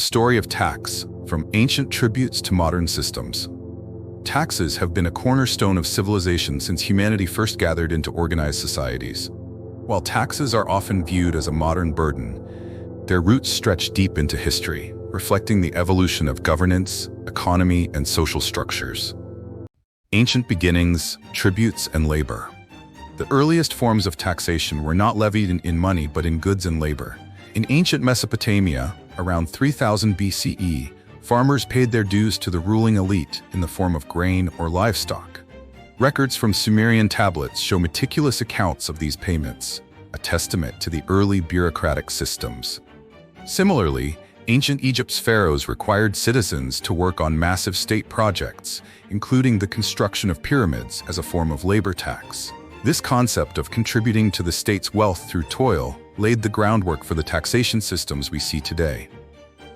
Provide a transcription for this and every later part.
story of tax, from ancient tributes to modern systems. Taxes have been a cornerstone of civilization since humanity first gathered into organized societies. While taxes are often viewed as a modern burden, their roots stretch deep into history, reflecting the evolution of governance, economy, and social structures. Ancient beginnings, tributes, and labor. The earliest forms of taxation were not levied in money but in goods and labor. In ancient Mesopotamia, around 3000 BCE, farmers paid their dues to the ruling elite in the form of grain or livestock. Records from Sumerian tablets show meticulous accounts of these payments, a testament to the early bureaucratic systems. Similarly, ancient Egypt's pharaohs required citizens to work on massive state projects, including the construction of pyramids as a form of labor tax. This concept of contributing to the state's wealth through toil laid the groundwork for the taxation systems we see today.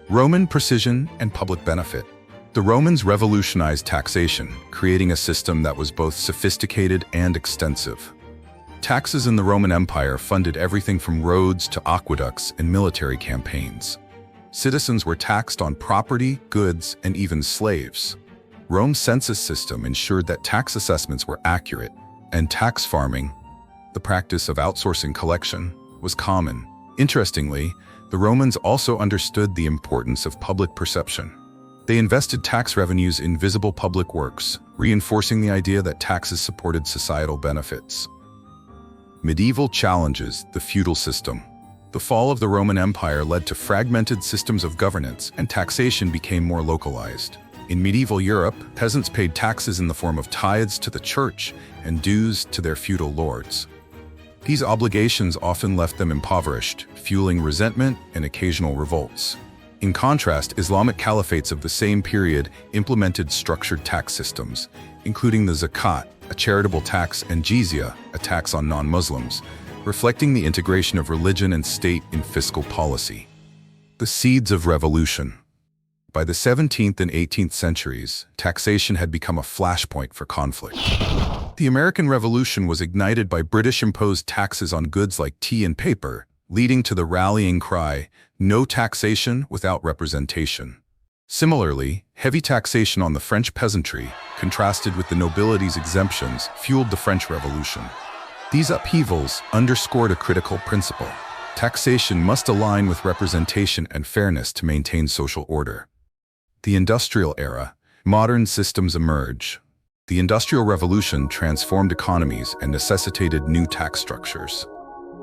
Roman precision and public benefit. The Romans revolutionized taxation, creating a system that was both sophisticated and extensive. Taxes in the Roman Empire funded everything from roads to aqueducts and military campaigns. Citizens were taxed on property, goods, and even slaves. Rome's census system ensured that tax assessments were accurate, and tax farming, the practice of outsourcing collection, was common. Interestingly, the Romans also understood the importance of public perception. They invested tax revenues in visible public works, reinforcing the idea that taxes supported societal benefits. Medieval challenges the feudal system. The fall of the Roman Empire led to fragmented systems of governance, and taxation became more localized. In medieval Europe, peasants paid taxes in the form of tithes to the church and dues to their feudal lords. These obligations often left them impoverished, fueling resentment and occasional revolts. In contrast, Islamic caliphates of the same period implemented structured tax systems, including the zakat, a charitable tax, and jizya, a tax on non-Muslims, reflecting the integration of religion and state in fiscal policy. The seeds of revolution. By the 17th and 18th centuries, taxation had become a flashpoint for conflict. The American Revolution was ignited by British-imposed taxes on goods like tea and paper, leading to the rallying cry, "No taxation without representation." Similarly, heavy taxation on the French peasantry, contrasted with the nobility's exemptions, fueled the French Revolution. These upheavals underscored a critical principle. Taxation must align with representation and fairness to maintain social order. The Industrial Era. Modern systems emerge. The Industrial Revolution transformed economies and necessitated new tax structures.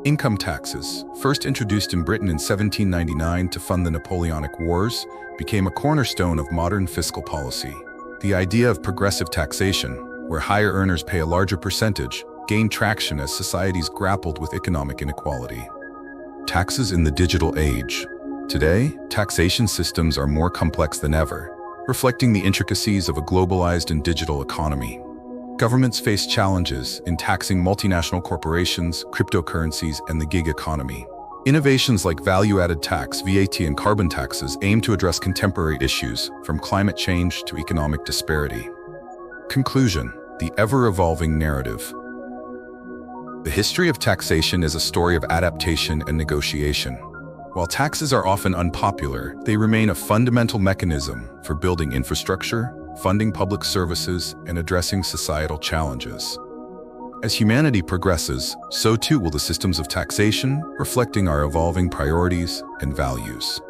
Income taxes, first introduced in Britain in 1799 to fund the Napoleonic Wars, became a cornerstone of modern fiscal policy. The idea of progressive taxation, where higher earners pay a larger percentage, gained traction as societies grappled with economic inequality. Taxes in the digital age. Today, taxation systems are more complex than ever, reflecting the intricacies of a globalized and digital economy. Governments face challenges in taxing multinational corporations, cryptocurrencies, and the gig economy. Innovations like value-added tax, VAT, and carbon taxes aim to address contemporary issues, from climate change to economic disparity. Conclusion: the ever-evolving narrative. The history of taxation is a story of adaptation and negotiation. While taxes are often unpopular, they remain a fundamental mechanism for building infrastructure, funding public services, and addressing societal challenges. As humanity progresses, so too will the systems of taxation, reflecting our evolving priorities and values.